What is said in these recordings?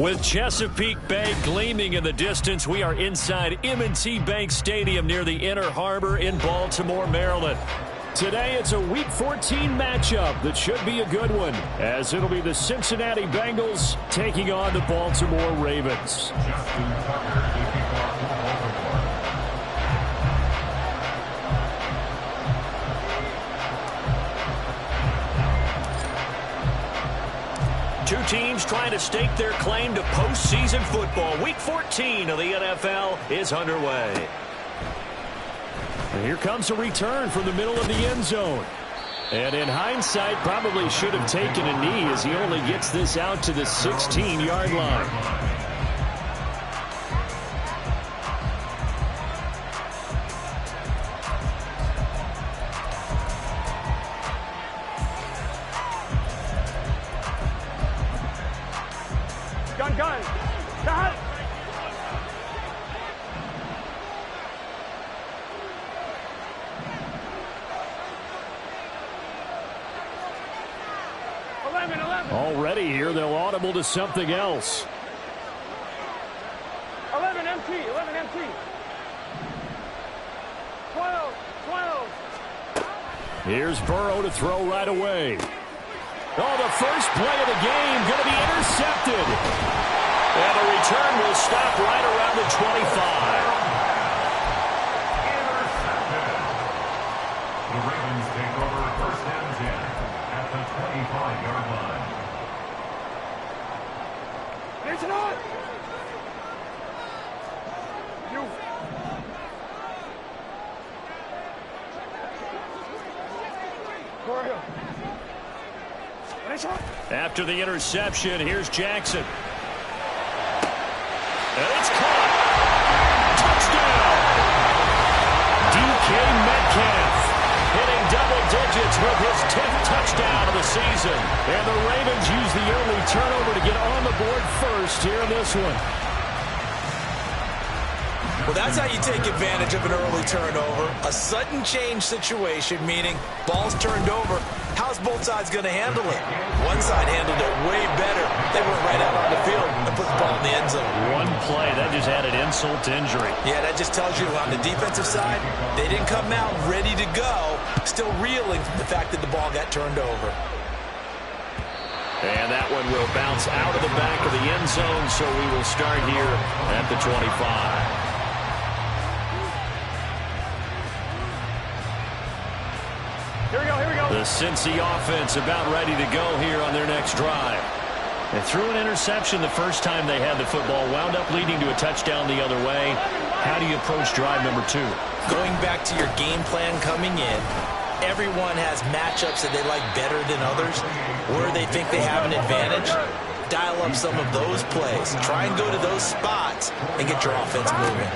With Chesapeake Bay gleaming in the distance, we are inside M&T Bank Stadium near the Inner Harbor in Baltimore, Maryland. Today, it's a Week 14 matchup that should be a good one, as it'll be the Cincinnati Bengals taking on the Baltimore Ravens. Two teams trying to stake their claim to postseason football. Week 14 of the NFL is underway. And here comes a return from the middle of the end zone. And in hindsight, probably should have taken a knee as he only gets this out to the 16-yard line. Gun. Got. 11. Already here, they'll audible to something else. 11 MT. 12. Here's Burrow to throw right away. Oh, the first play of the game going to be intercepted. And the return will stop right around the 25. Intercepted. The Ravens take over first and 10 at the 25-yard line. It's not. After the interception, here's Jackson. And it's caught. Touchdown! DK Metcalf hitting double digits with his 10th touchdown of the season. And the Ravens use the early turnover to get on the board first here in this one. Well, that's how you take advantage of an early turnover. A sudden change situation, meaning ball's turned over. How's both sides going to handle it? One side handled it way better. They went right out on the field and put the ball in the end zone. One play, that just added insult to injury. Yeah, that just tells you on the defensive side, they didn't come out ready to go, still reeling from the fact that the ball got turned over. And that one will bounce out of the back of the end zone, so we will start here at the 25. Here we go. The Cincy offense about ready to go here on their next drive. They threw an interception the first time they had the football, wound up leading to a touchdown the other way. How do you approach drive number 2? Going back to your game plan coming in, everyone has matchups that they like better than others, where they think they have an advantage. Dial up some of those plays. Try and go to those spots and get your offense moving.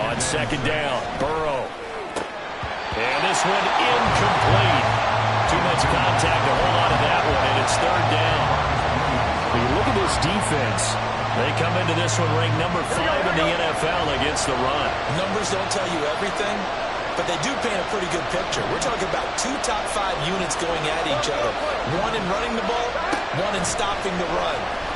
On second down, Burrow. And this one incomplete. Too much contact to hold on to that one, and it's third down. When you look at this defense, they come into this one ranked number 5 in the NFL against the run. Numbers don't tell you everything, but they do paint a pretty good picture. We're talking about 2 top 5 units going at each other. One in running the ball, one in stopping the run.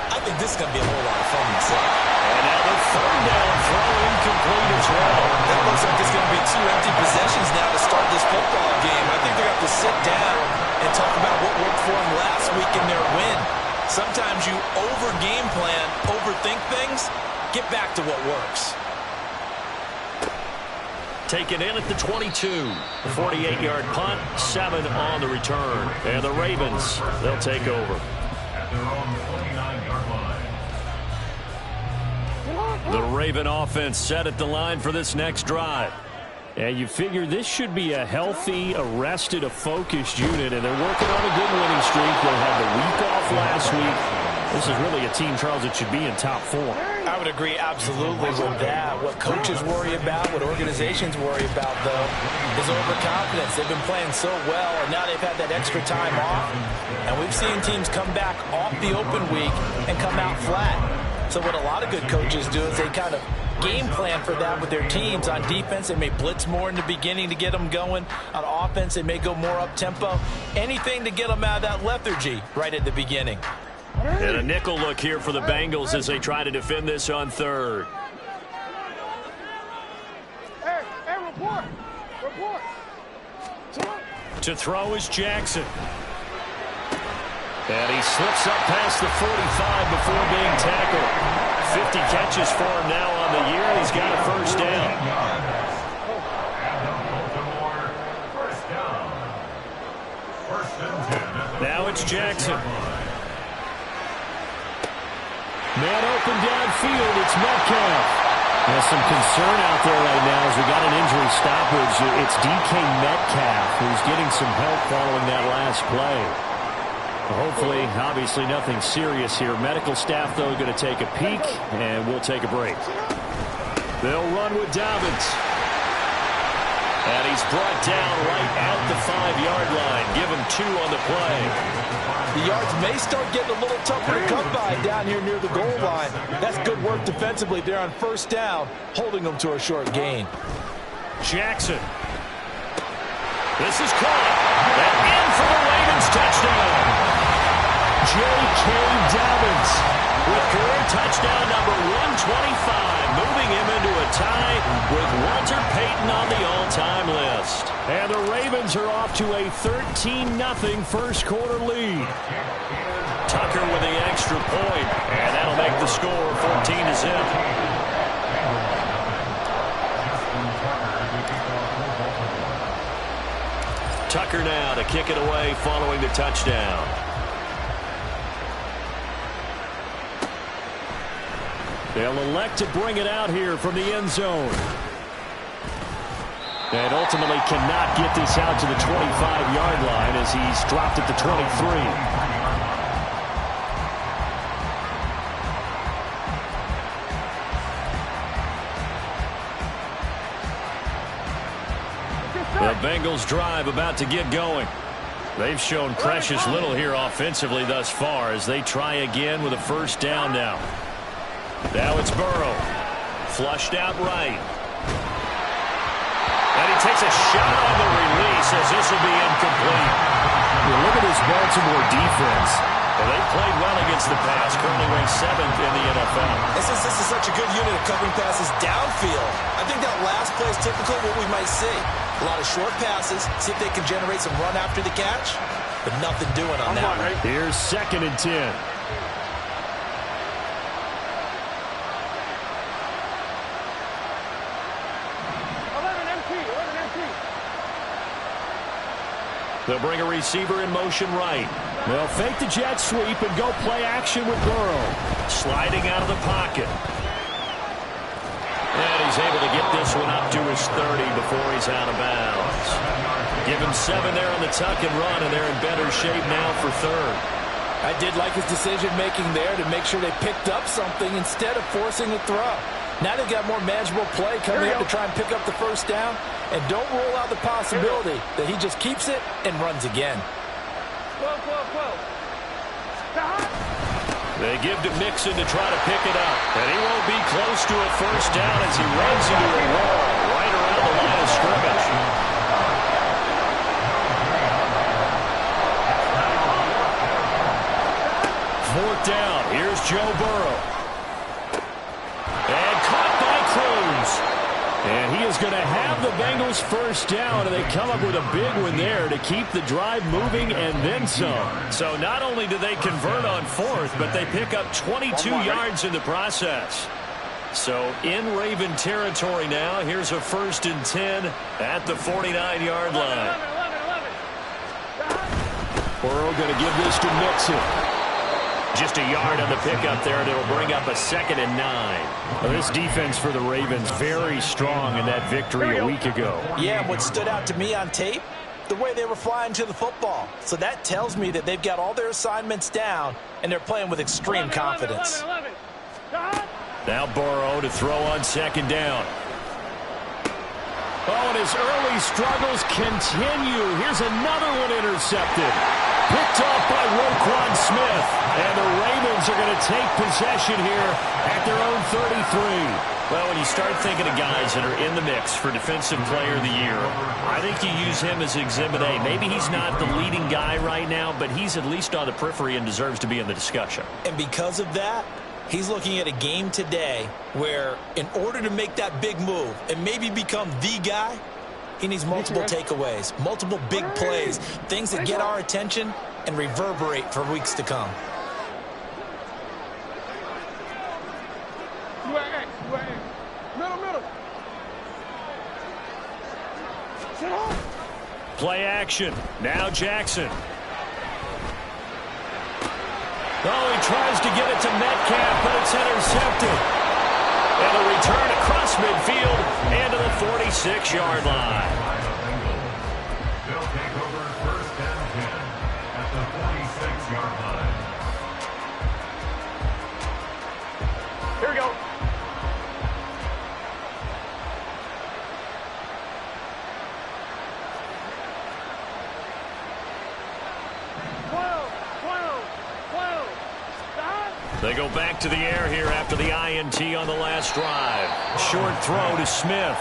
I think this is going to be a whole lot of fun myself. And now the third down throw incomplete as well. That looks like it's going to be 2 empty possessions now to start this football game. I think they're going to have to sit down and talk about what worked for them last week in their win. Sometimes you over-game plan, overthink things, get back to what works. Taken in at the 22. 48-yard punt, 7 on the return. And the Ravens, they'll take over. At their own 29-yard line. The Raven offense set at the line for this next drive. And you figure this should be a healthy, arrested, a focused unit, and they're working on a good winning streak. They had the week off last week. This is really a team, Charles, that should be in top 4. I would agree absolutely with that. What coaches worry about, what organizations worry about, though, is overconfidence. They've been playing so well, and now they've had that extra time off. And we've seen teams come back off the open week and come out flat. So what a lot of good coaches do is they kind of game plan for that with their teams. On defense, they may blitz more in the beginning to get them going. On offense, they may go more up-tempo. Anything to get them out of that lethargy right at the beginning. And a nickel look here for the Bengals as they try to defend this on third. Hey, report. To throw is Jackson. And he slips up past the 45 before being tackled. 50 catches for him now on the year. He's got a first down. Now it's Jackson. Man open downfield. It's Metcalf. There's some concern out there right now as we got an injury stoppage. It's DK Metcalf who's getting some help following that last play. Hopefully, obviously nothing serious here. Medical staff, though, going to take a peek, and we'll take a break. They'll run with Dobbins. And he's brought down right at the 5-yard line. Give him 2 on the play. The yards may start getting a little tougher to come by down here near the goal line. That's good work defensively there on first down, holding them to a short gain. Jackson. This is caught. And in for the Ravens touchdown. J.K. Dobbins with career touchdown number 125, moving him into a tie with Walter Payton on the all-time list. And the Ravens are off to a 13-0 first quarter lead. Tucker with the extra point, and that'll make the score 14-0. Tucker now to kick it away following the touchdown. They'll elect to bring it out here from the end zone. And ultimately cannot get this out to the 25-yard line as he's dropped at the 23. The Bengals drive about to get going. They've shown precious little here offensively thus far as they try again with a first down now. Now it's Burrow. Flushed out right. And he takes a shot on the release as this will be incomplete. Look at this Baltimore defense. Well, they played well against the pass, currently ranked 7th in the NFL. This is such a good unit of covering passes downfield. I think that last play is typically what we might see. A lot of short passes, see if they can generate some run after the catch, but nothing doing on that one. Here's 2nd and 10. They'll bring a receiver in motion right. They'll fake the jet sweep and go play action with Burrow. Sliding out of the pocket. And he's able to get this one up to his 30 before he's out of bounds. Give him 7 there on the tuck and run, and they're in better shape now for 3rd. I did like his decision-making there to make sure they picked up something instead of forcing a throw. Now they've got more manageable play coming in to try and pick up the first down. And don't rule out the possibility that he just keeps it and runs again. They give to Mixon to try to pick it up. And he won't be close to a first down as he runs into a wall right around the line of scrimmage. Fourth down. Here's Joe Burrow. And caught by Cruz. And he is going to have the Bengals first down, and they come up with a big one there to keep the drive moving and then some. So not only do they convert on 4th, but they pick up 22 yards in the process. So in Raven territory now, here's a 1st and 10 at the 49-yard line. Burrow going to give this to Mixon. Just a yard on the pickup there, and it'll bring up a 2nd and 9. Well, this defense for the Ravens very strong in that victory a week ago. Yeah, and what stood out to me on tape, the way they were flying to the football. So that tells me that they've got all their assignments down, and they're playing with extreme confidence. Now Burrow to throw on 2nd down. Oh, and his early struggles continue. Here's another one intercepted. Picked off by Roquan Smith. And the Ravens are going to take possession here at their own 33. Well, when you start thinking of guys that are in the mix for Defensive Player of the Year, I think you use him as Exhibit A. Maybe he's not the leading guy right now, but he's at least on the periphery and deserves to be in the discussion. And because of that, he's looking at a game today where in order to make that big move and maybe become the guy, he needs multiple takeaways, multiple big plays, things that get our attention and reverberate for weeks to come. Middle. Sit on. Play action. Now Jackson. Oh, he tries to get it to Metcalf, but it's intercepted. And a return across midfield and to the 46-yard line. They'll take over first and 10 at the 46-yard line. Here we go. They go back to the air here after the INT on the last drive. Short throw to Smith.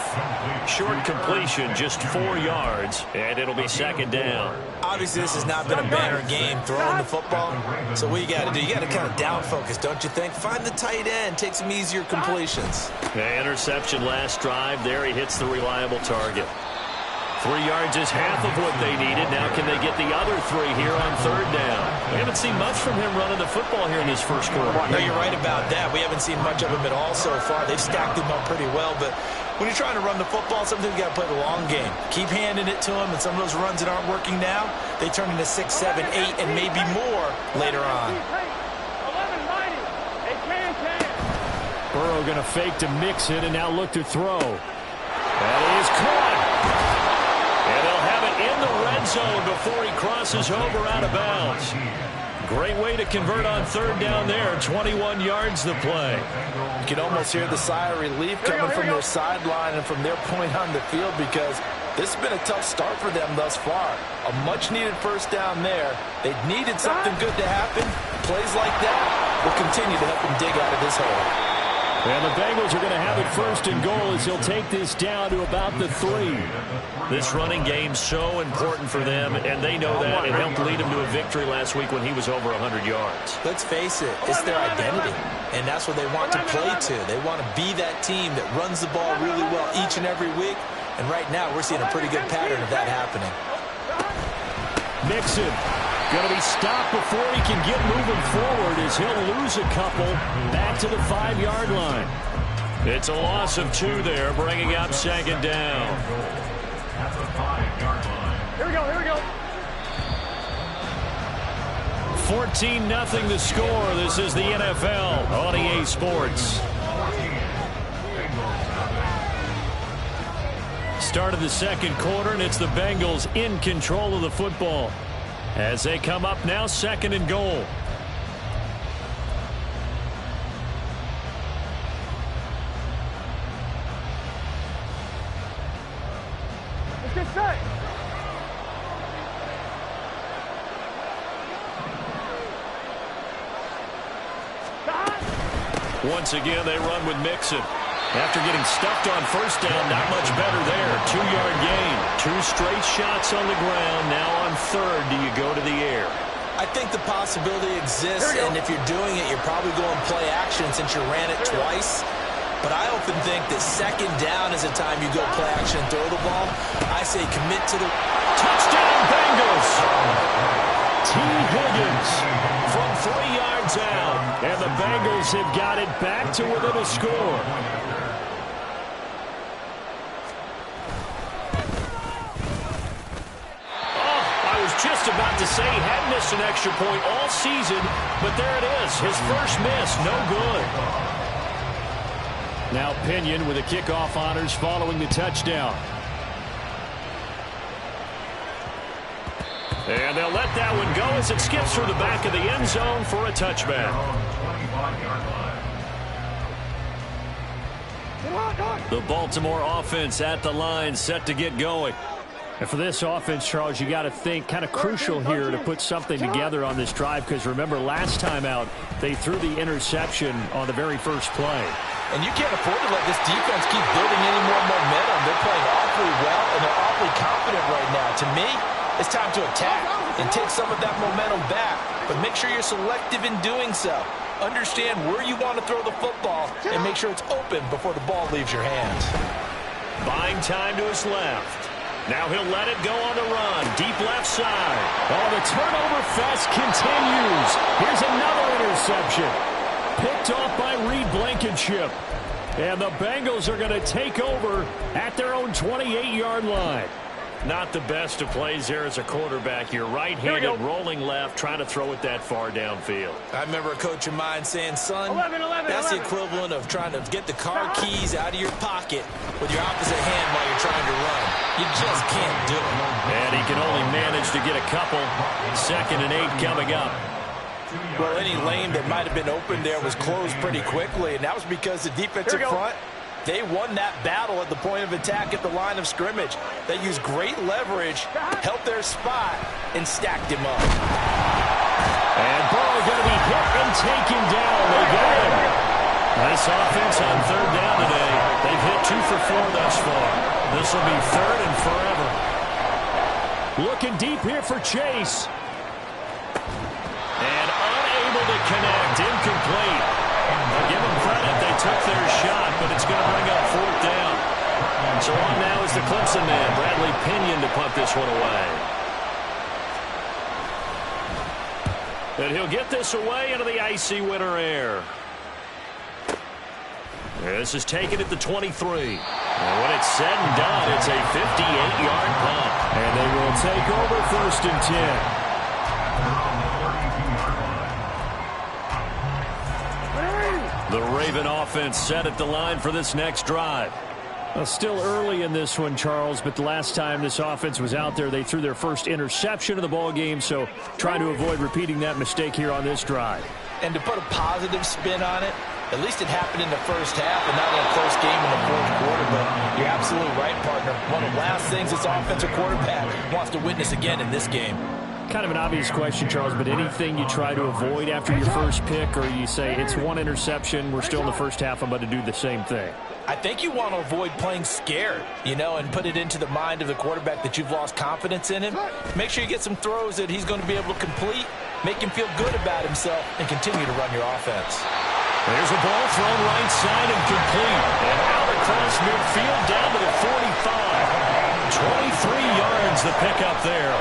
Short completion, just 4 yards, and it'll be second down. Obviously, this has not been a banner game throwing the football. So what you got to do, you got to kind of down focus, don't you think? Find the tight end, take some easier completions. The interception last drive. There he hits the reliable target. 3 yards is half of what they needed. Now can they get the other 3 here on third down? We haven't seen much from him running the football here in this first quarter. No, you're right about that. We haven't seen much of him at all so far. They've stacked him up pretty well, but when you're trying to run the football, sometimes you got to play the long game. Keep handing it to him, and some of those runs that aren't working now, they turn into 6, 7, 8, and maybe more later on. 1190. Hey, can. Burrow going to fake to mix it and now look to throw. That is caught. And they'll have it in the red zone before he crosses over out of bounds. Great way to convert on third down there. 21 yards the play. You can almost hear the sigh of relief coming from their sideline and from their point on the field because this has been a tough start for them thus far. A much-needed first down there. They needed something good to happen. Plays like that will continue to help them dig out of this hole. And the Bengals are going to have it first and goal as he'll take this down to about the 3. This running game's so important for them, and they know that. It helped lead them to a victory last week when he was over 100 yards. Let's face it, it's their identity, and that's what they want to play to. They want to be that team that runs the ball really well each and every week, and right now we're seeing a pretty good pattern of that happening. Mixon going to be stopped before he can get moving forward as he'll lose a couple back to the 5-yard line. It's a loss of 2 there, bringing up second down. At the 5-yard line. Here we go. 14-0 the score. This is the NFL on EA Sports. Start of the second quarter, and it's the Bengals in control of the football as they come up now, second and goal. Let's get set. Once again, they run with Mixon. After getting stuffed on first down, not much better there. 2-yard gain. 2 straight shots on the ground. Now on third, do you go to the air? I think the possibility exists, and if you're doing it, you're probably going play action since you ran it twice. But I often think that second down is a time you go play action and throw the ball. I say commit to the touchdown Bengals. T. Higgins from 3 yards out, and the Bengals have got it back to within a score. Just about to say he had missed an extra point all season, but there it is. His first miss, no good. Now Pinion with the kickoff honors following the touchdown. And they'll let that one go as it skips through the back of the end zone for a touchback. The Baltimore offense at the line, set to get going. And for this offense, Charles, you got to think kind of crucial here to put something together on this drive, because remember last time out they threw the interception on the very first play. And you can't afford to let this defense keep building any more momentum. They're playing awfully well, and they're awfully confident right now. To me, it's time to attack and take some of that momentum back, but make sure you're selective in doing so. Understand where you want to throw the football and make sure it's open before the ball leaves your hands. Buying time to his left. Now he'll let it go on the run. Deep left side. Oh, the turnover fest continues. Here's another interception. Picked off by Reed Blankenship. And the Bengals are going to take over at their own 28-yard line. Not the best of plays there as a quarterback. You're right-handed, rolling left, trying to throw it that far downfield. I remember a coach of mine saying, son, 11, that's 11. the equivalent of trying to get the car keys out of your pocket with your opposite hand while you're trying to run. You just can't do it. And he can only manage to get a couple. 2nd and 8 coming up. Well, any lane that might have been open there was closed pretty quickly, and that was because the defensive front, they won that battle at the point of attack at the line of scrimmage. They used great leverage, held their spot, and stacked him up. And Burrow going to be hit and taken down. They got him. Nice offense on 3rd down today. They've hit 2 for 4 thus far. This will be 3rd and forever. Looking deep here for Chase. And unable to connect. Incomplete. I'll give them credit. They took their shot, but it's going to bring up 4th down. So on now is the Clemson man, Bradley Pinion, to punt this one away. And he'll get this away into the icy winter air. This is taken at the 23. And when it's said and done, it's a 58-yard punt. And they will take over 1st and 10. The Raven offense set at the line for this next drive. Well, still early in this one, Charles, but the last time this offense was out there, they threw their first interception of the ball game, so trying to avoid repeating that mistake here on this drive. And to put a positive spin on it, at least it happened in the first half and not in a close game in the 4th quarter, but you're absolutely right, partner. One of the last things this offensive quarterback wants to witness again in this game. Kind of an obvious question, Charles, but anything you try to avoid after your first pick, or you say it's one interception, we're still in the first half, I'm about to do the same thing? I think you want to avoid playing scared, and put it into the mind of the quarterback that you've lost confidence in him. Make sure you get some throws that he's going to be able to complete, make him feel good about himself, and continue to run your offense. There's a ball thrown right side and complete. And out across midfield down to the 45. 23 yards the pickup there.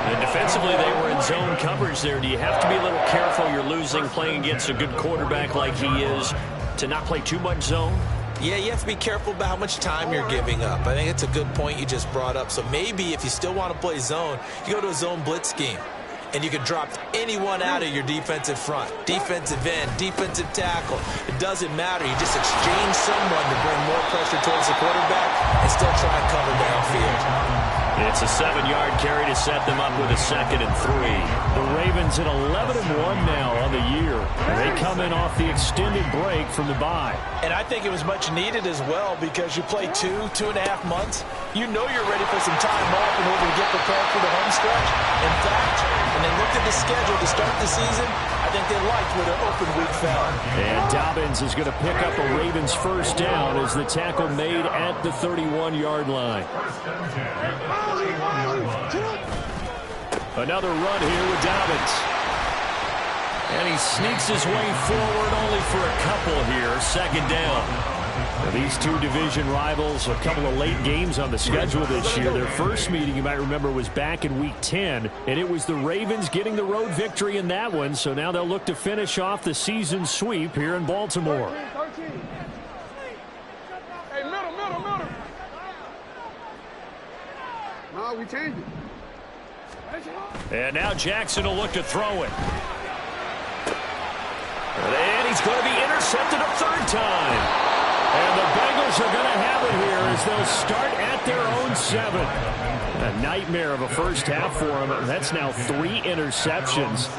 And defensively, they were in zone coverage there. Do you have to be a little careful? You're losing playing against a good quarterback like he is to not play too much zone? Yeah, you have to be careful about how much time you're giving up. I think it's a good point you just brought up. So maybe if you still want to play zone, you go to a zone blitz scheme. And you can drop anyone out of your defensive front. Defensive end, defensive tackle. It doesn't matter. You just exchange someone to bring more pressure towards the quarterback and still try and cover downfield. It's a 7-yard carry to set them up with a 2nd and 3. The Ravens at 11-1 now on the year. And they come in off the extended break from the bye. And I think it was much needed as well because you play 2.5 months. You know you're ready for some time off in order to get prepared for the home stretch. In fact, when they looked at the schedule to start the season, I think they liked where their open week fell. And Dobbins is going to pick up a Ravens first down as the tackle made at the 31-yard line. Another run here with Dobbins. And he sneaks his way forward only for a couple here. 2nd down. Now, these two division rivals, a couple of late games on the schedule this year. Their first meeting, you might remember, was back in Week 10, and it was the Ravens getting the road victory in that one, so now they'll look to finish off the season sweep here in Baltimore. 13. Hey, middle. No, we changed it. And now Jackson will look to throw it. And he's going to be intercepted a 3rd time. And the Bengals are going to have it here as they'll start at their own 7. A nightmare of a first half for him. That's now 3 interceptions.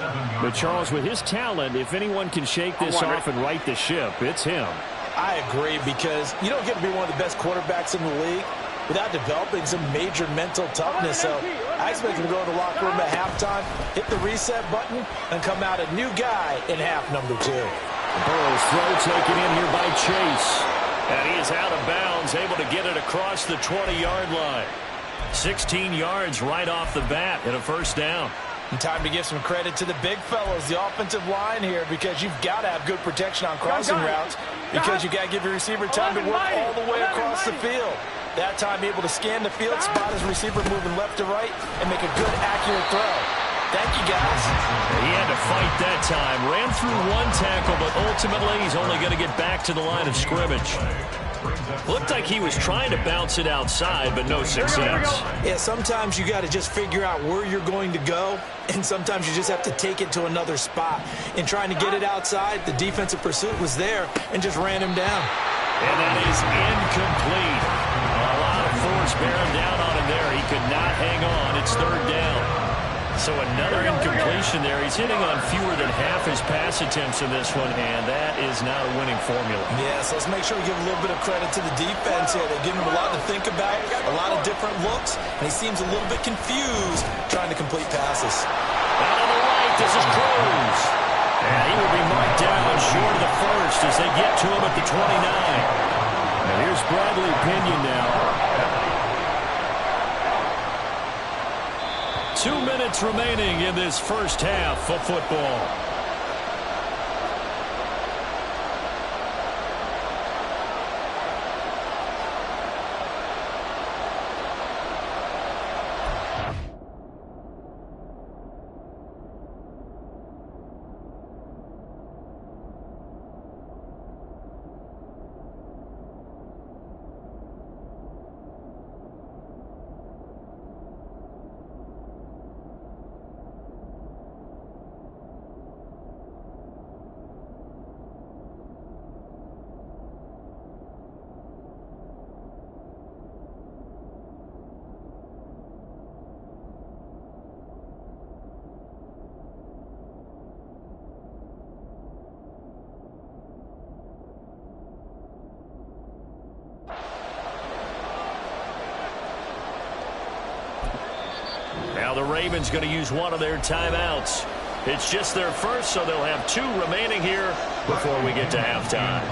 But Charles, with his talent, if anyone can shake this off and right the ship, it's him. I agree because you don't get to be one of the best quarterbacks in the league without developing some major mental toughness. So I expect him to go in the locker room at halftime, hit the reset button, and come out a new guy in half number 2. Burrow's throw taken in here by Chase. And he is out of bounds, able to get it across the 20-yard line. 16 yards right off the bat and a first down. And time to give some credit to the big fellows, the offensive line here, because you've got to have good protection on crossing routes, because you've got to give your receiver time to work all the way across the field. That time able to scan the field, spot his receiver moving left to right, and make a good, accurate throw. Thank you, guys. He had to fight that time. Ran through one tackle, but ultimately he's only going to get back to the line of scrimmage. Looked like he was trying to bounce it outside, but no success. Yeah, sometimes you got to just figure out where you're going to go, and sometimes you just have to take it to another spot. In trying to get it outside, the defensive pursuit was there and just ran him down. And that is incomplete. A lot of force bearing down on him there. He could not hang on. It's third down. So another incompletion there. He's hitting on fewer than half his pass attempts in this one, and that is not a winning formula. Yeah, so let's make sure we give a little bit of credit to the defense here. They're giving him a lot to think about, a lot of different looks, and he seems a little bit confused trying to complete passes. Out on the right, this is Cruz. And he will be marked down short of the first as they get to him at the 29. And here's Bradley Pinion now. 2 minutes remaining in this first half of football. Now the Ravens going to use one of their timeouts. It's just their first, so they'll have 2 remaining here before we get to halftime.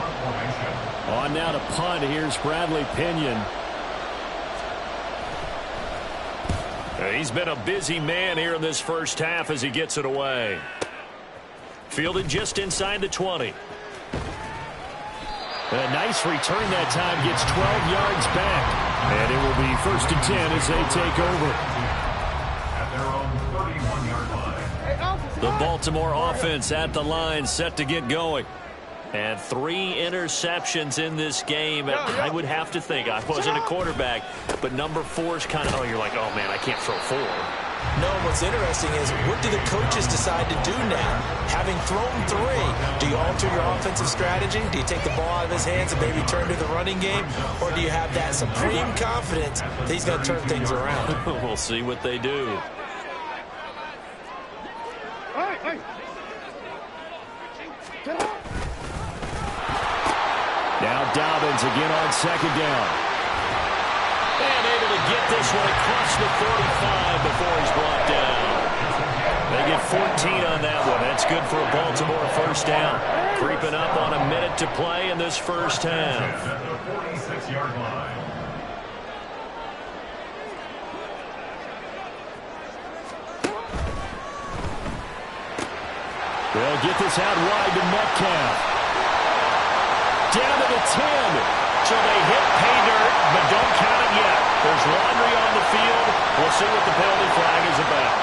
On now to punt. Here's Bradley Pinion. He's been a busy man here in this first half as he gets it away. Fielded just inside the 20. A nice return that time, gets 12 yards back. And it will be 1st and 10 as they take over. The Baltimore offense at the line, set to get going. And 3 interceptions in this game. And I would have to think, I wasn't a quarterback, but number 4 is kind of, you're like, oh, man, I can't throw 4. No, what's interesting is, what do the coaches decide to do now? Having thrown 3, do you alter your offensive strategy? Do you take the ball out of his hands and maybe turn to the running game? Or do you have that supreme confidence that he's going to turn things around? We'll see what they do. Now Dobbins again on 2nd down. And able to get this one across the 45 before he's brought down. They get 14 on that one. That's good for a Baltimore first down. Creeping up on a minute to play in this first half. They'll get this out wide to Metcalf. Down to the 10. So they hit pay dirt, but don't count it yet. There's laundry on the field. We'll see what the penalty flag is about.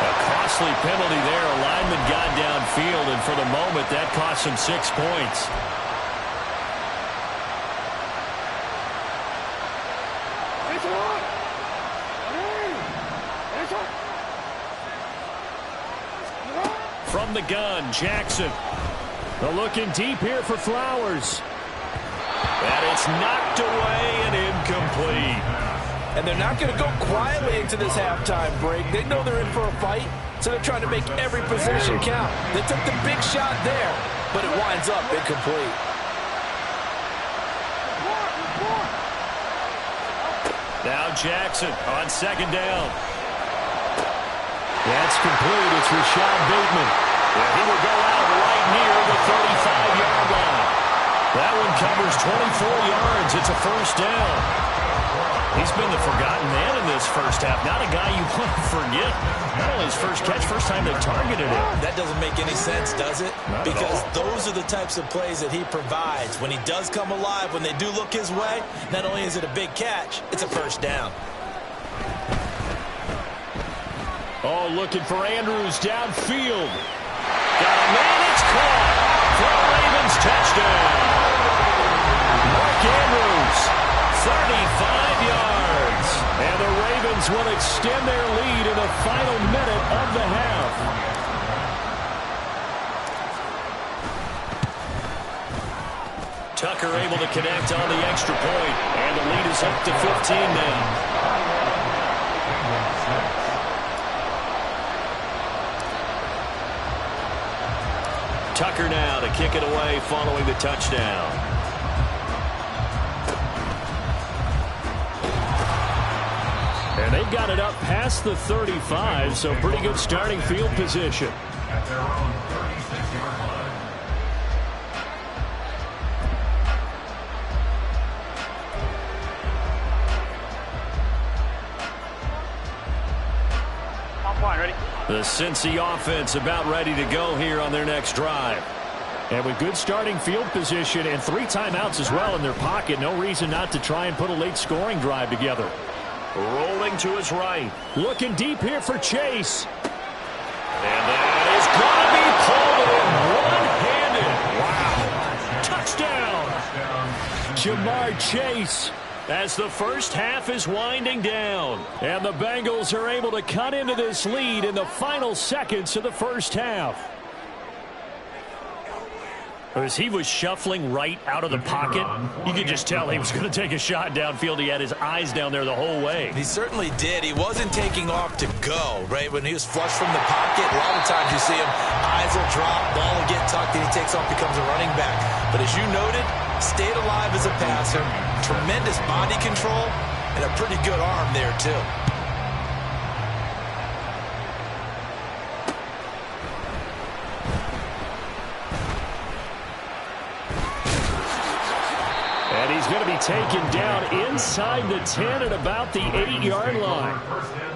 A costly penalty there. A lineman got downfield, and for the moment, that cost him 6 points. From the gun, Jackson. They're looking deep here for Flowers. And it's knocked away and incomplete. And they're not going to go quietly into this halftime break. They know they're in for a fight, so they're trying to make every possession count. They took the big shot there, but it winds up incomplete. Now Jackson on second down. That's complete. It's Rashad Bateman. And he will go out right near the 35-yard line. That one covers 24 yards. It's a first down. He's been the forgotten man in this first half. Not a guy you want to forget. Not only his first catch, first time they targeted him. That doesn't make any sense, does it? Because those are the types of plays that he provides. When he does come alive, when they do look his way, not only is it a big catch, it's a first down. Oh, looking for Andrews downfield. Got a man, it's caught for a Ravens touchdown. Mark Andrews, 35 yards. And the Ravens will extend their lead in the final minute of the half. Tucker able to connect on the extra point, and the lead is up to 15 now. Tucker now to kick it away following the touchdown. And they've got it up past the 35, so pretty good starting field position. At their own 36-yard line. The Cincy offense about ready to go here on their next drive. And with good starting field position and 3 timeouts as well in their pocket, no reason not to try and put a late scoring drive together. Rolling to his right. Looking deep here for Chase. And that is going to be pulled in one-handed. Wow. Touchdown. Jamar Chase. As the first half is winding down. And the Bengals are able to cut into this lead in the final seconds of the first half. As he was shuffling right out of the pocket, you could just tell he was going to take a shot downfield. He had his eyes down there the whole way. He certainly did. He wasn't taking off to go, right? When he was flushed from the pocket, a lot of times you see him, eyes will drop, ball will get tucked, and he takes off, becomes a running back. But as you noted, stayed alive as a passer, tremendous body control, and a pretty good arm there, too. And he's going to be taken down inside the 10 at about the 8-yard line.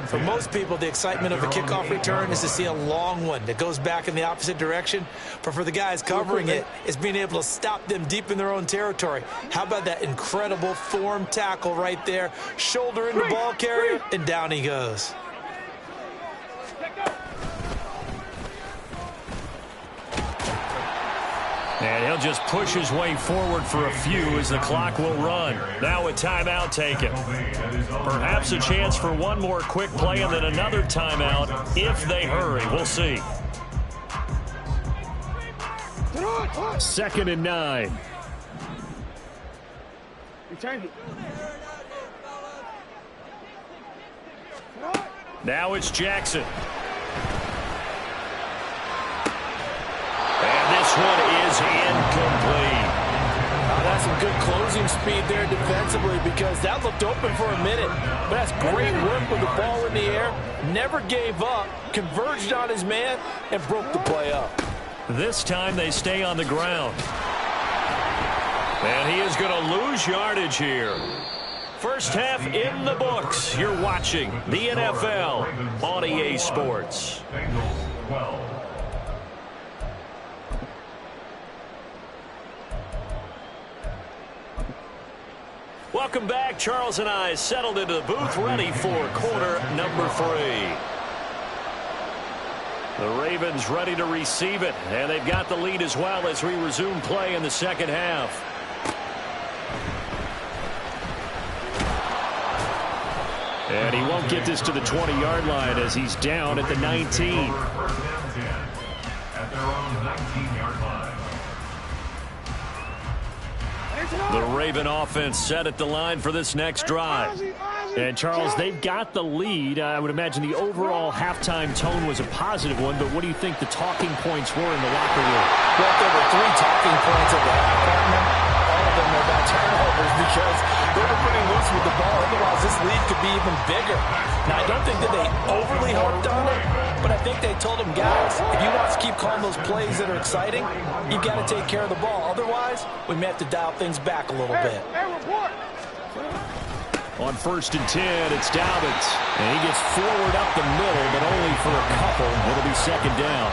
For most people, the excitement of a kickoff return is to see a long one that goes back in the opposite direction. But for the guys covering it, it's being able to stop them deep in their own territory. How about that incredible form tackle right there? Shoulder in the ball carrier, and down he goes. And he'll just push his way forward for a few as the clock will run. Now a timeout taken. Perhaps a chance for one more quick play and then another timeout if they hurry. We'll see. 2nd and 9. You change it. Now it's Jackson. And this one is incomplete. That's some good closing speed there defensively because that looked open for a minute. But that's great work with the ball in the air. Never gave up, converged on his man, and broke the play up. This time they stay on the ground. And he is going to lose yardage here. First half in the books. You're watching the NFL on EA Sports. Bengals 12. Welcome back. Charles and I settled into the booth, ready for quarter number 3. The Ravens ready to receive it, and they've got the lead as well as we resume play in the second half. And he won't get this to the 20-yard line as he's down at the 19. At their own 19-yard line. The Raven offense set at the line for this next drive. And, Charles, they've got the lead. I would imagine the overall halftime tone was a positive one, but what do you think the talking points were in the locker room? Well, there were 3 talking points at the half, partner. All them about turnovers because they're pretty loose with the ball. Otherwise, this lead could be even bigger. Now, I don't think that they overly harped on it, but I think they told them, guys, if you want to keep calling those plays that are exciting, you've got to take care of the ball. Otherwise, we may have to dial things back a little bit. On 1st and 10, it's Dobbins. And he gets forward up the middle, but only for a couple. It'll be 2nd down.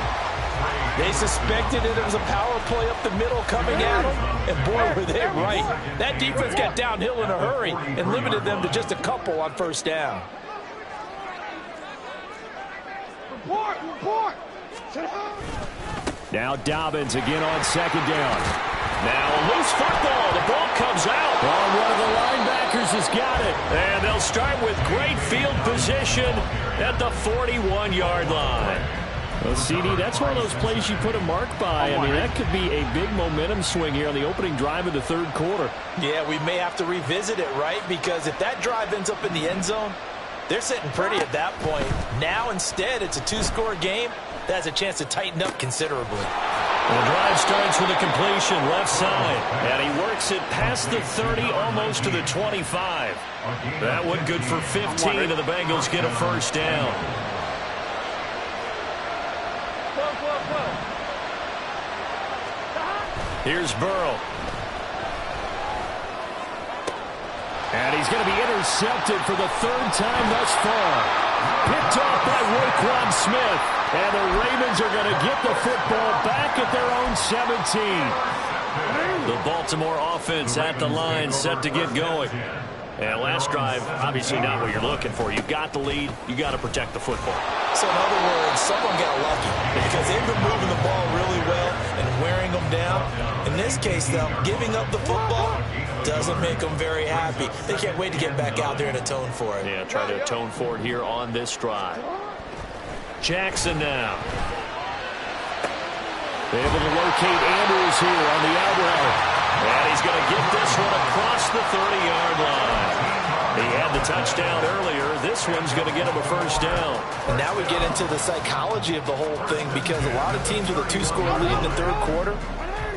They suspected it was a power play up the middle coming at them, and boy, were they right. That defense got downhill in a hurry and limited them to just a couple on 1st down. Report! Now Dobbins again on 2nd down. Now a loose football. The ball comes out. Oh, one of the linebackers has got it. And they'll start with great field position at the 41-yard line. Well, CD, that's one of those plays you put a mark by. I mean, that could be a big momentum swing here on the opening drive of the 3rd quarter. Yeah, we may have to revisit it, right? Because if that drive ends up in the end zone, they're sitting pretty at that point. Now, instead, it's a 2-score game. That has a chance to tighten up considerably. The drive starts with a completion left side. And he works it past the 30, almost to the 25. That one good for 15, and the Bengals get a 1st down. Here's Burrow. And he's going to be intercepted for the 3rd time thus far. Picked off by Roquan Smith. And the Ravens are going to get the football back at their own 17. The Baltimore offense at the line, set to get going. And last drive, obviously not what you're looking for. You've got the lead. You've got to protect the football. So in other words, someone got lucky because they've been moving the ball really well and wearing them down. In this case, though, giving up the football doesn't make them very happy. They can't wait to get back out there and atone for it. Yeah, try to atone for it here on this drive. Jackson now. Able to locate Andrews here on the out route. And he's going to get this one across the 30-yard line. He had the touchdown earlier. This one's going to get him a 1st down. And now we get into the psychology of the whole thing because a lot of teams with a 2-score lead in the 3rd quarter,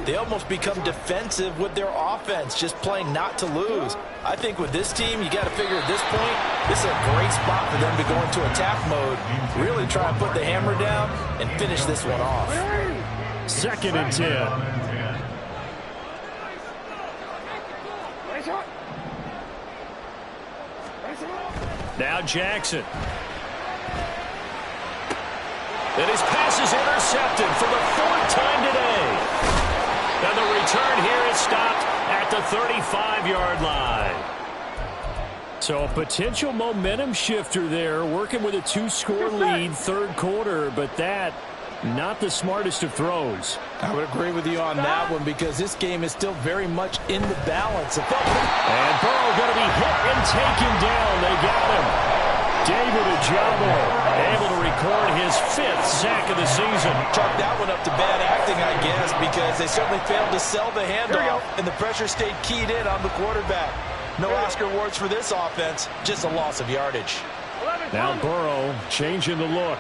they almost become defensive with their offense, just playing not to lose. I think with this team, you got to figure at this point, this is a great spot for them to go into attack mode, really try and put the hammer down and finish this one off. 2nd and 10. Now Jackson. And his pass is intercepted for the 4th time today. And the return here is stopped at the 35-yard line. So a potential momentum shifter there, working with a 2-score lead, 3rd quarter, but that not the smartest of throws. I would agree with you on that one because this game is still very much in the balance. And Burrow going to be hit and taken down. They got him. David Ojabo able to record his 5th sack of the season. Chalk that one up to bad acting, I guess, because they certainly failed to sell the handoff, and the pressure stayed keyed in on the quarterback. No Oscar awards for this offense, just a loss of yardage. Now Burrow changing the look.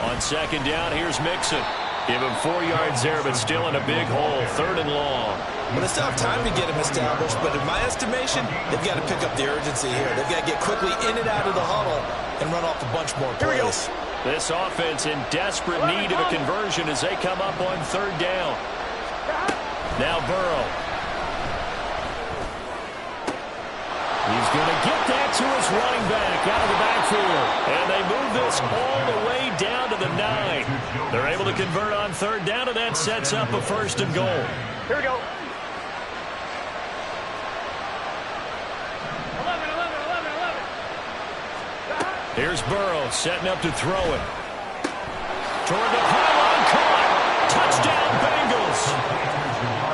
On 2nd down, here's Mixon. Give him 4 yards there, but still in a big hole. 3rd and long. Well, they still have time to get him established, but in my estimation, they've got to pick up the urgency here. They've got to get quickly in and out of the huddle and run off a bunch more plays. This offense in desperate need of a conversion as they come up on 3rd down. Now Burrow. He's going to get that to his running back out of the backfield. And they move this all the way down to the 9. They're able to convert on 3rd down, and that sets up a 1st and goal. Here we go. 11. Here's Burrow setting up to throw it. Toward the pylon, caught. Touchdown, Bengals.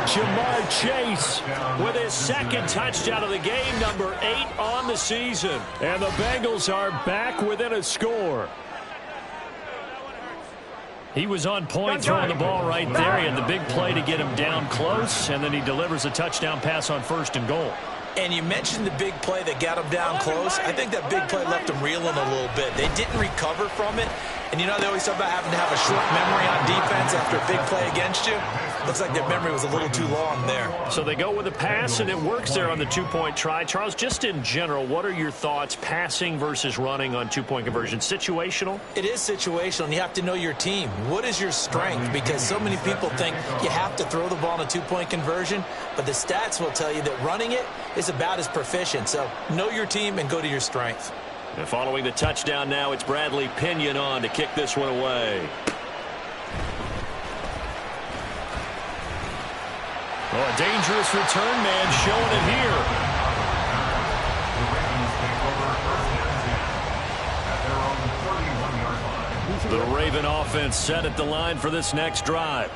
Jamar Chase with his 2nd touchdown of the game, number 8 on the season. And the Bengals are back within a score. He was on point throwing the ball right there. He had the big play to get him down close, and then he delivers a touchdown pass on 1st and goal. And you mentioned the big play that got them down close. I think that big play left them reeling a little bit. They didn't recover from it. And you know they always talk about having to have a short memory on defense after a big play against you. Looks like their memory was a little too long there. So they go with a pass, and it works there on the two-point try. Charles, just in general, what are your thoughts passing versus running on two-point conversion? Situational? It is situational, and you have to know your team. What is your strength? Because so many people think you have to throw the ball in a two-point conversion, but the stats will tell you that running it is about as proficient. So know your team and go to your strength. And following the touchdown now, it's Bradley Pinion on to kick this one away. Oh, a dangerous return man showing it here. The Ravens take over first and 10 at their own 31-yard line. The Raven offense set at the line for this next drive.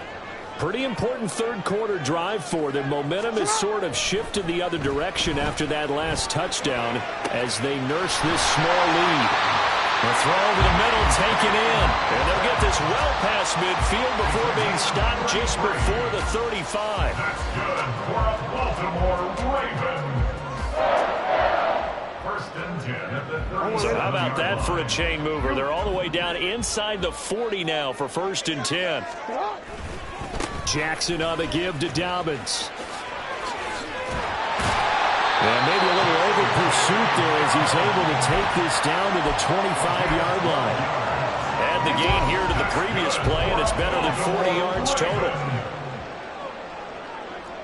Pretty important third-quarter drive for them. Momentum has sort of shifted the other direction after that last touchdown as they nurse this small lead. The throw over the middle taken in. And they'll get this well past midfield before being stopped just before the 35. That's good for a Baltimore Raven. First and 10 at the 30. So how about that for a chain mover? They're all the way down inside the 40 now for first and 10. Jackson on the give to Dobbins. And maybe a little over pursuit there as he's able to take this down to the 25-yard line. Add the gain here to the previous play, and it's better than 40 yards total.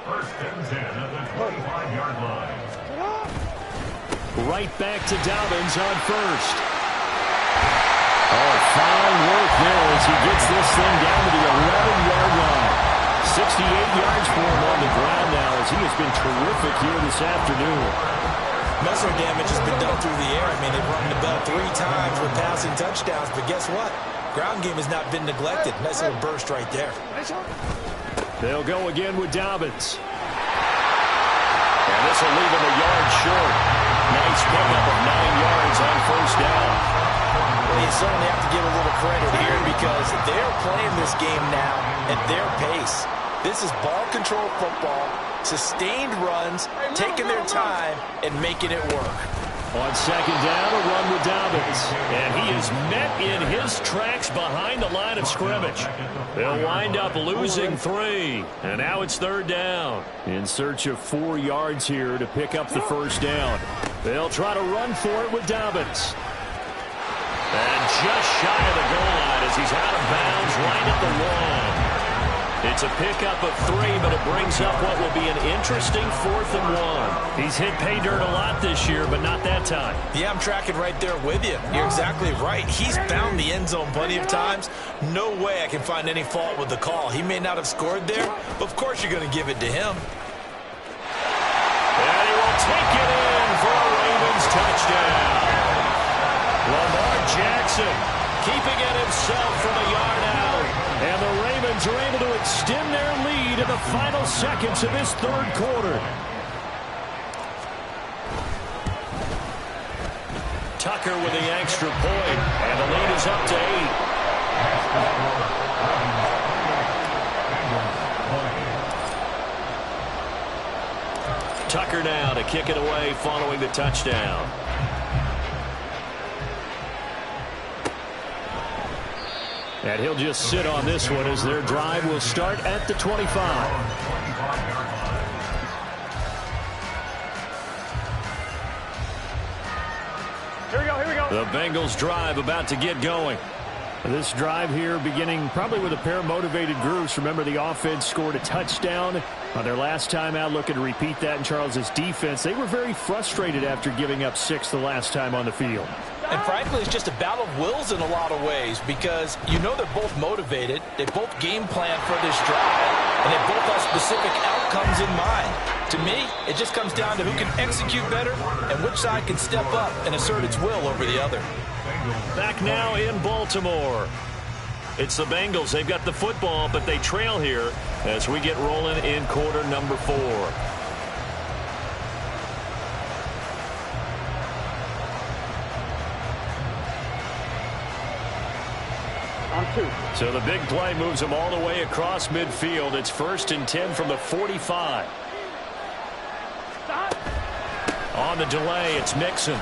First and 10 at the 25-yard line. Right back to Dobbins on first. Oh, fine work there as he gets this thing down to the 11-yard line. 68 yards for him on the ground now as he has been terrific here this afternoon. Muscle damage has been done through the air. I mean, they've run the ball 3 times with passing touchdowns, but guess what? Ground game has not been neglected. Nice little burst right there. They'll go again with Dobbins. And this will leave him a yard short. Nice pickup of 9 yards on first down. Well, you certainly have to give a little credit here because they're playing this game now at their pace. This is ball control football, sustained runs, taking their time, and making it work. On second down, a run with Dobbins. And he is met in his tracks behind the line of scrimmage. They'll wind up losing 3. And now it's third down. In search of 4 yards here to pick up the first down. They'll try to run for it with Dobbins. And just shy of the goal line as he's out of bounds right at the 1. It's a pickup of 3, but it brings up what will be an interesting 4th and 1. He's hit pay dirt a lot this year, but not that time. Yeah, I'm tracking right there with you. You're exactly right. He's found the end zone plenty of times. No way I can find any fault with the call. He may not have scored there, but of course you're going to give it to him. And he will take it in for a Ravens touchdown. Lamar Jackson keeping it himself from a yard out. And the Ravens are able to extend their lead in the final seconds of this third quarter. Tucker with the extra point, and the lead is up to 8. Tucker now to kick it away following the touchdown. And he'll just sit on this one as their drive will start at the 25. Here we go, here we go. The Bengals drive about to get going. This drive here beginning probably with a pair of motivated groups. Remember, the offense scored a touchdown on their last time out, looking to repeat that in Charles's defense. They were very frustrated after giving up 6 the last time on the field. And frankly, it's just a battle of wills in a lot of ways because you know they're both motivated. They both game plan for this drive, and they both have specific outcomes in mind. To me, it just comes down to who can execute better and which side can step up and assert its will over the other. Back now in Baltimore. It's the Bengals. They've got the football, but they trail here as we get rolling in quarter number 4. So the big play moves them all the way across midfield. It's first and 10 from the 45. On the delay, it's Mixon.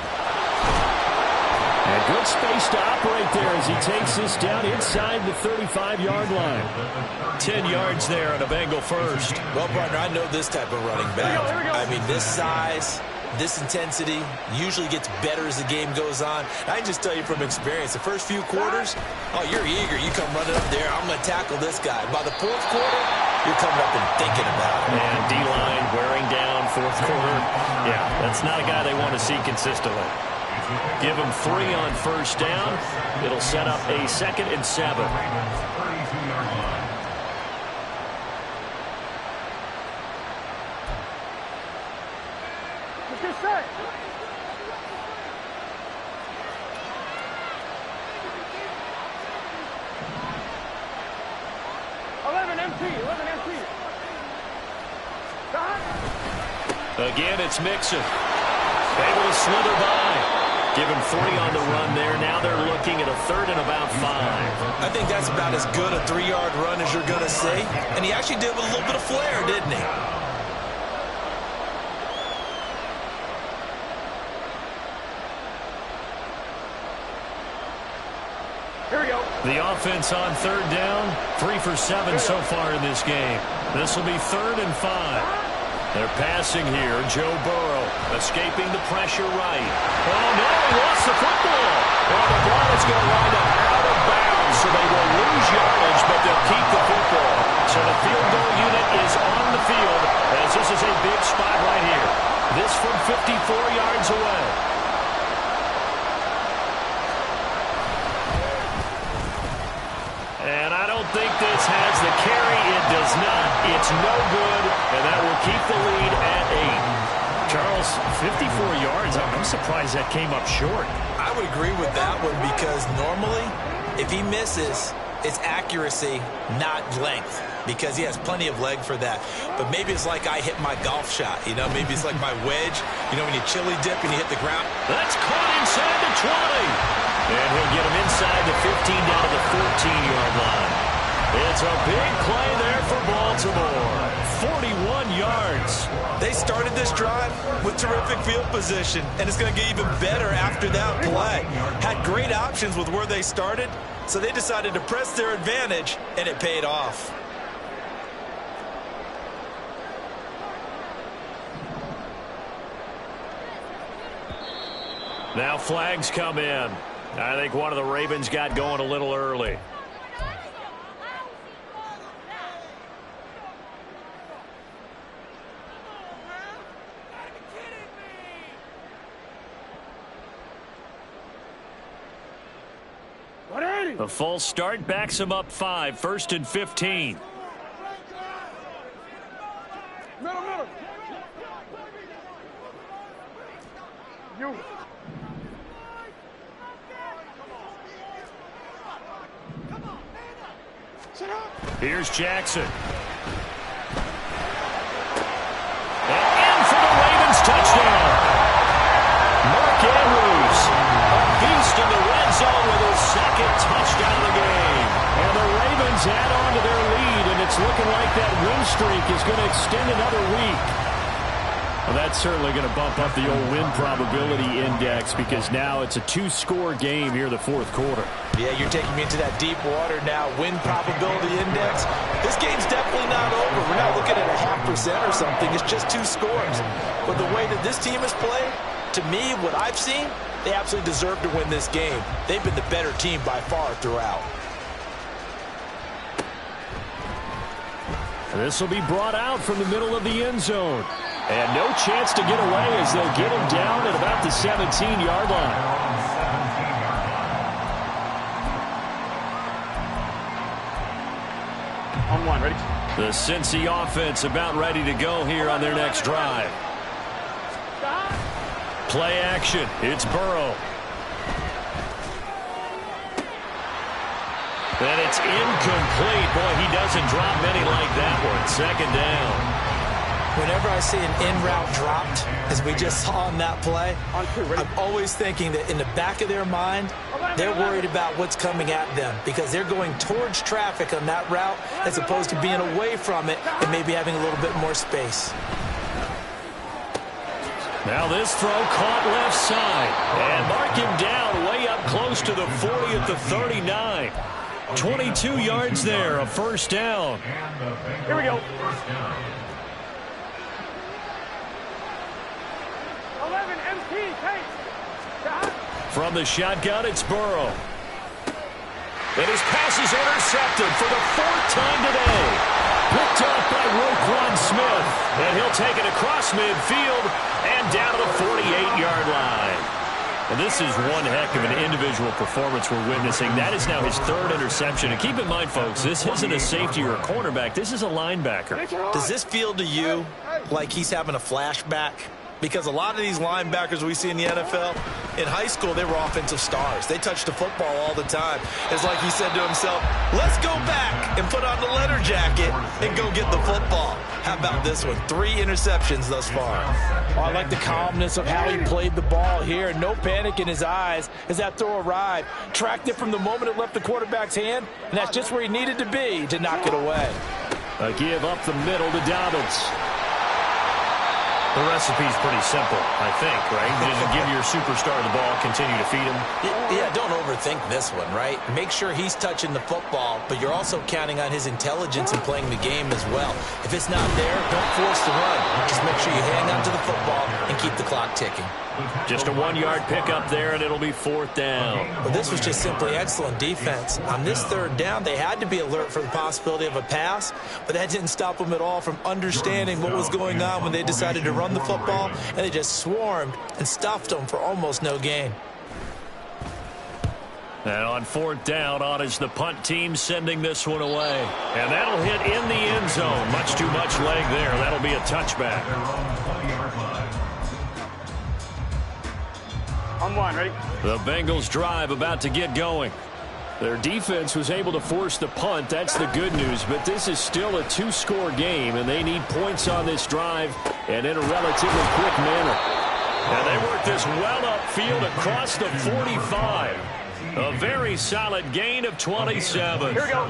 And good space to operate there as he takes this down inside the 35-yard line. 10 yards there on a Bengal first. Well, partner, I know this type of running back. I mean, this size, this intensity usually gets better as the game goes on. I can just tell you from experience, the first few quarters, oh, you're eager. You come running up there, I'm going to tackle this guy. By the fourth quarter, you're coming up and thinking about it. And D-line wearing down fourth quarter. Yeah, that's not a guy they want to see consistently. Give him 3 on first down. It'll set up a 2nd and 7. Again, it's Mixon. Able to slither by. Give him 3 on the run there. Now they're looking at a 3rd and about 5. I think that's about as good a 3-yard run as you're going to see. And he actually did with a little bit of flair, didn't he? Here we go. The offense on 3rd down. 3 for 7 so far in this game. This will be 3rd and 5. They're passing here. Joe Burrow escaping the pressure right. Oh, no, he lost the football. And the ball is going to wind up out of bounds, so they will lose yardage, but they'll keep the football. So the field goal unit is on the field, as this is a big spot right here. This from 54 yards away. And I don't think this has the carry. It does not. It's no good, and that will keep the lead at 8. Charles, 54 yards. I'm surprised that came up short. I would agree with that one because normally, if he misses, it's accuracy, not length, because he has plenty of leg for that. But maybe it's like I hit my golf shot. You know, maybe it's like my wedge. You know, when you chili dip and you hit the ground. That's caught inside the 20. And he'll get him inside the 15 down to the 14-yard line. It's a big play there for Baltimore. 41 yards. They started this drive with terrific field position, and it's going to get even better after that play. Had great options with where they started, so they decided to press their advantage, and it paid off. Now flags come in. I think one of the Ravens got going a little early. The false start backs him up 5, 1st and 15. Middle. You. Here's Jackson. And in for the Ravens touchdown. Mark Andrews, a beast in the red zone with his 2nd touchdown of the game. And the Ravens add on to their lead, and it's looking like that win streak is going to extend another week. Well, that's certainly going to bump up the old win probability index because now it's a 2-score game here in the 4th quarter. Yeah, you're taking me into that deep water now. Win probability index. This game's definitely not over. We're not looking at a 0.5% or something. It's just 2 scores. But the way that this team has played, to me, what I've seen, they absolutely deserve to win this game. They've been the better team by far throughout. This will be brought out from the middle of the end zone. And no chance to get away as they'll get him down at about the 17-yard line. On 1, ready? The Cincy offense about ready to go here on their next drive. Play action. It's Burrow. And it's incomplete. Boy, he doesn't drop many like that one. 2nd down. Whenever I see an in-route dropped, as we just saw on that play, I'm always thinking that in the back of their mind, they're worried about what's coming at them because they're going towards traffic on that route as opposed to being away from it and maybe having a little bit more space. Now this throw caught left side. And mark him down way up close to the 40 at the 39. 22 yards there, a first down. Here we go. 11 MP, take. From the shotgun, it's Burrow. And his pass is intercepted for the 4th time today. Picked up by Roquan Smith. And he'll take it across midfield and down to the 48-yard line. And this is one heck of an individual performance we're witnessing. That is now his 3rd interception. And keep in mind, folks, this isn't a safety or a cornerback. This is a linebacker. Does this feel to you like he's having a flashback? Because a lot of these linebackers we see in the NFL, in high school, they were offensive stars. They touched the football all the time. It's like he said to himself, let's go back and put on the leather jacket and go get the football. How about this one? 3 interceptions thus far. Oh, I like the calmness of how he played the ball here. No panic in his eyes as that throw arrived. Tracked it from the moment it left the quarterback's hand, and that's just where he needed to be to knock it away. A give up the middle to Dobbins. The recipe's pretty simple, I think, right? Just give your superstar the ball, continue to feed him. Yeah, don't overthink this one, right? Make sure he's touching the football, but you're also counting on his intelligence in playing the game as well. If it's not there, don't force the run. Just make sure you hang on to the football and keep the clock ticking. Just a 1-yard pickup there, and it'll be 4th down. Well, this was just simply excellent defense. On this 3rd down, they had to be alert for the possibility of a pass, but that didn't stop them at all from understanding what was going on when they decided to run the football, and they just swarmed and stuffed them for almost no gain. And on 4th down, on is the punt team sending this one away. And that'll hit in the end zone. Much too much leg there. That'll be a touchback. On 1, ready? The Bengals drive about to get going. Their defense was able to force the punt. That's the good news. But this is still a 2-score game, and they need points on this drive and in a relatively quick manner. And they work this well upfield across the 45. A very solid gain of 27. Here we go.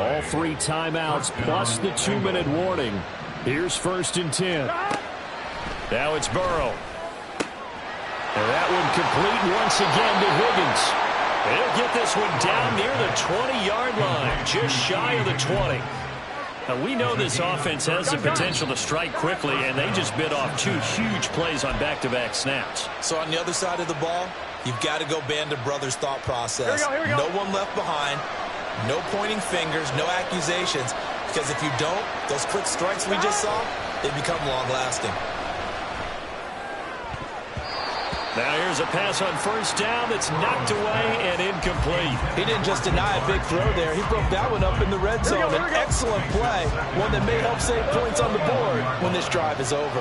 All 3 timeouts plus the 2-minute warning. Here's 1st and 10. Now it's Burrow. And that one complete once again to Higgins. He'll get this one down near the 20-yard line, just shy of the 20. Now, we know this offense has the potential to strike quickly, and they just bit off 2 huge plays on back-to-back snaps. So on the other side of the ball, you've got to go Band of Brothers thought process. Here we go. No one left behind, no pointing fingers, no accusations, because if you don't, those quick strikes we just saw, they become long-lasting. Now here's a pass on 1st down that's knocked away and incomplete. He didn't just deny a big throw there. He broke that one up in the red zone. An excellent play, one that may help save points on the board when this drive is over.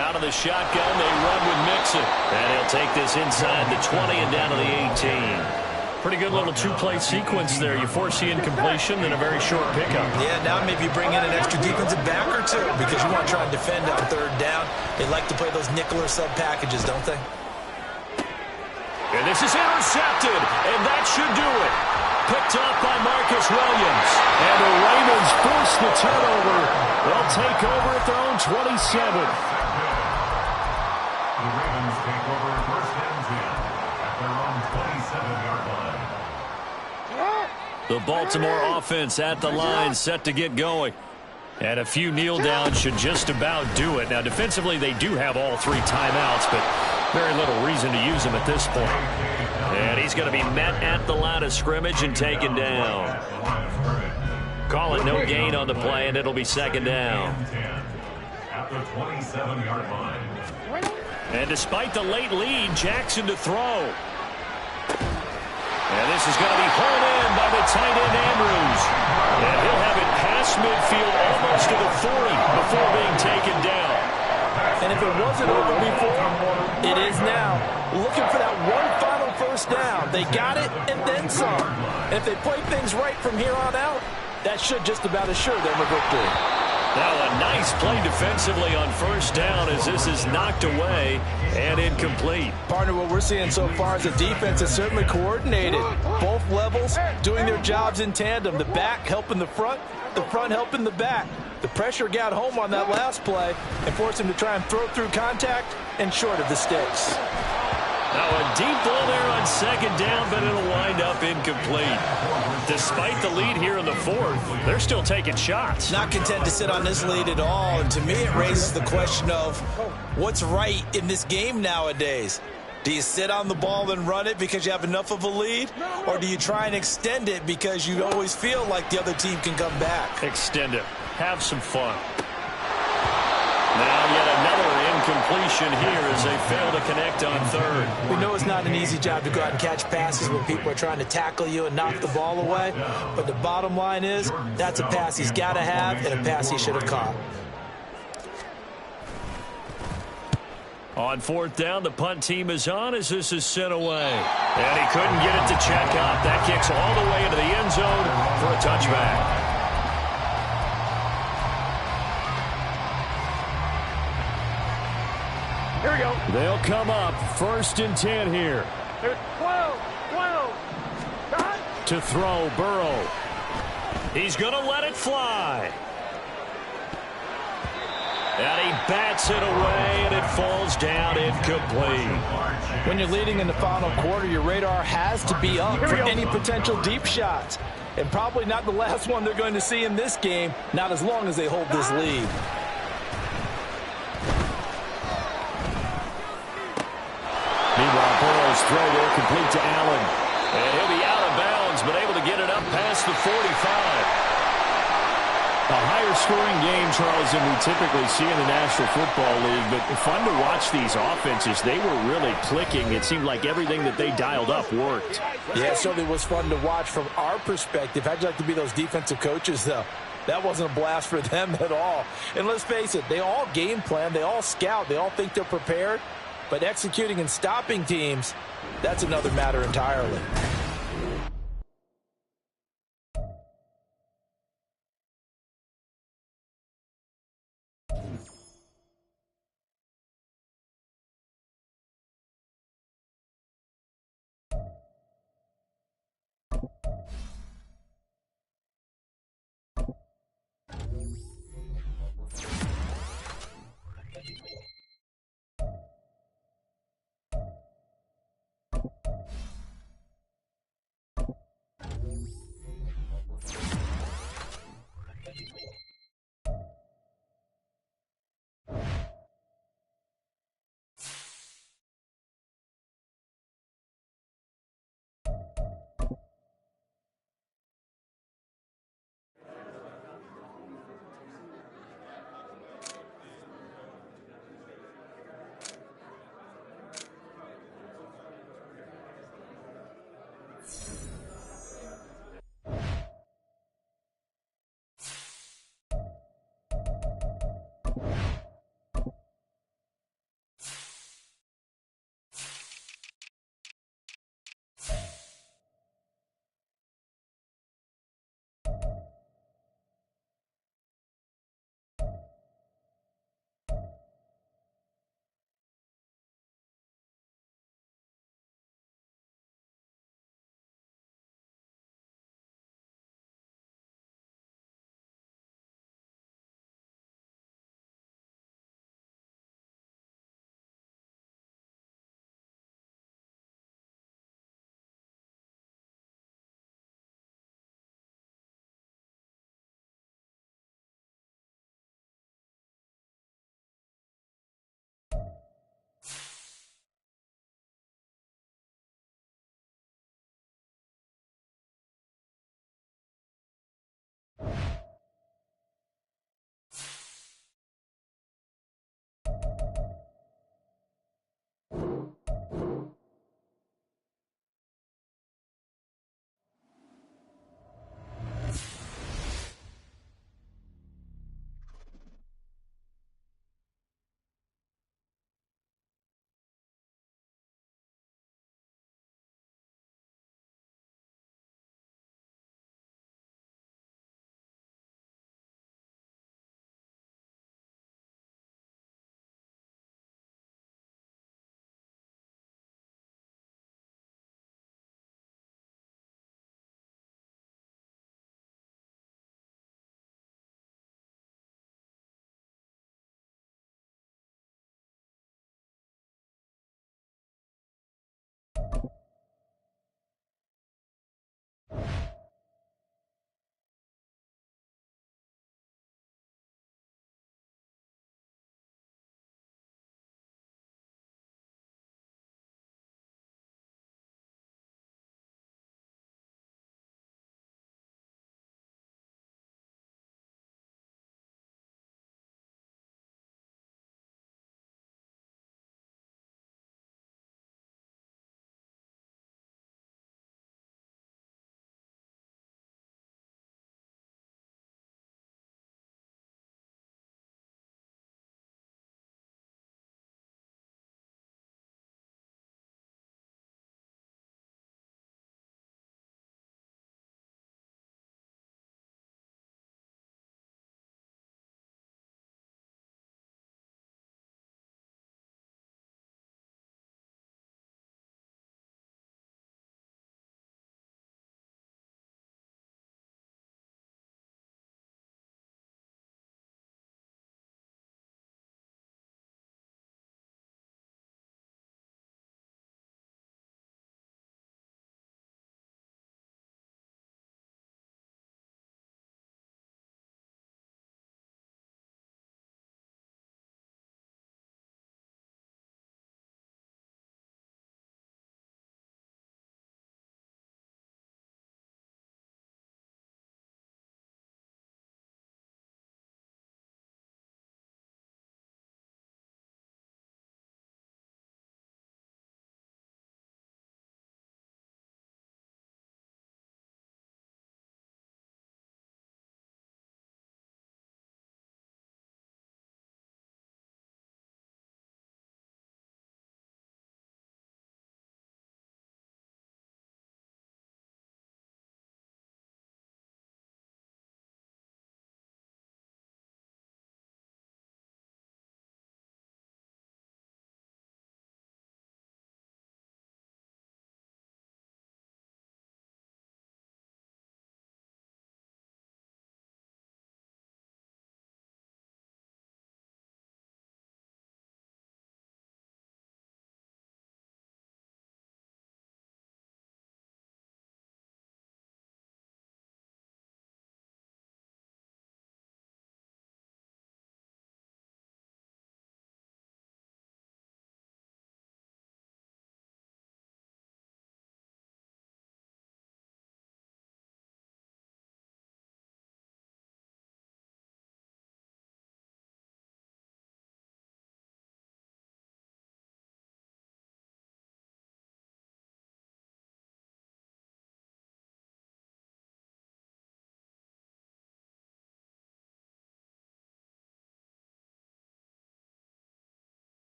Out of the shotgun, they run with Mixon. And he'll take this inside the 20 and down to the 18. Pretty good little 2-play sequence there. You force the incompletion, then a very short pickup. Yeah, now maybe you bring in an extra defensive back or 2 because you want to try and defend on 3rd down. They like to play those nickel or sub packages, don't they? And this is intercepted, and that should do it. Picked up by Marcus Williams. And the Ravens force the turnover. They'll take over at their own 27. The Ravens take over 1st and 10 at their own 27-yard line. The Baltimore offense at the line, set to get going. And a few kneel downs should just about do it. Now, defensively, they do have all 3 timeouts, but very little reason to use them at this point. And he's going to be met at the line of scrimmage and taken down. Call it no gain on the play, and it'll be 2nd down. At the 27-yard line. And despite the late lead, Jackson to throw. And this is going to be hauled in by the tight end Andrews. And he'll have it past midfield almost to the 40 before being taken down. And if it wasn't over before, it is now. Looking for that one final 1st down. They got it and then some. And if they play things right from here on out, that should just about assure them a victory. Now a nice play defensively on 1st down as this is knocked away and incomplete. Partner, what we're seeing so far is the defense is certainly coordinated. Both levels doing their jobs in tandem. The back helping the front helping the back. The pressure got home on that last play and forced him to try and throw through contact and short of the sticks. Now a deep ball there on second down, but it'll wind up incomplete. Despite the lead here in the fourth, they're still taking shots. Not content to sit on this lead at all, and to me it raises the question of what's right in this game nowadays. Do you sit on the ball and run it because you have enough of a lead, or do you try and extend it because you always feel like the other team can come back? Extend it. Have some fun. Now yet another incompletion here as they fail to connect on third. We know it's not an easy job to go out and catch passes when people are trying to tackle you and knock the ball away. But the bottom line is that's a pass he's got to have and a pass he should have caught. On fourth down, the punt team is on as this is sent away. And he couldn't get it to check out. That kicks all the way into the end zone for a touchback. Here we go. They'll come up 1st and 10 here. There's 12. Done. To throw, Burrow. He's going to let it fly. And he bats it away, and it falls down incomplete. When you're leading in the final quarter, your radar has to be up for any potential deep shots. And probably not the last one they're going to see in this game, not as long as they hold this lead. Meanwhile, Burrow's throw there complete to Allen. And he'll be out of bounds, but able to get it up past the 45. A higher-scoring game, Charles, than we typically see in the National Football League. But fun to watch these offenses. They were really clicking. It seemed like everything that they dialed up worked. Yeah, it certainly was fun to watch from our perspective. How'd you like to be those defensive coaches, though? That wasn't a blast for them at all. And let's face it, they all game plan, they all scout, they all think they're prepared. But executing and stopping teams, that's another matter entirely.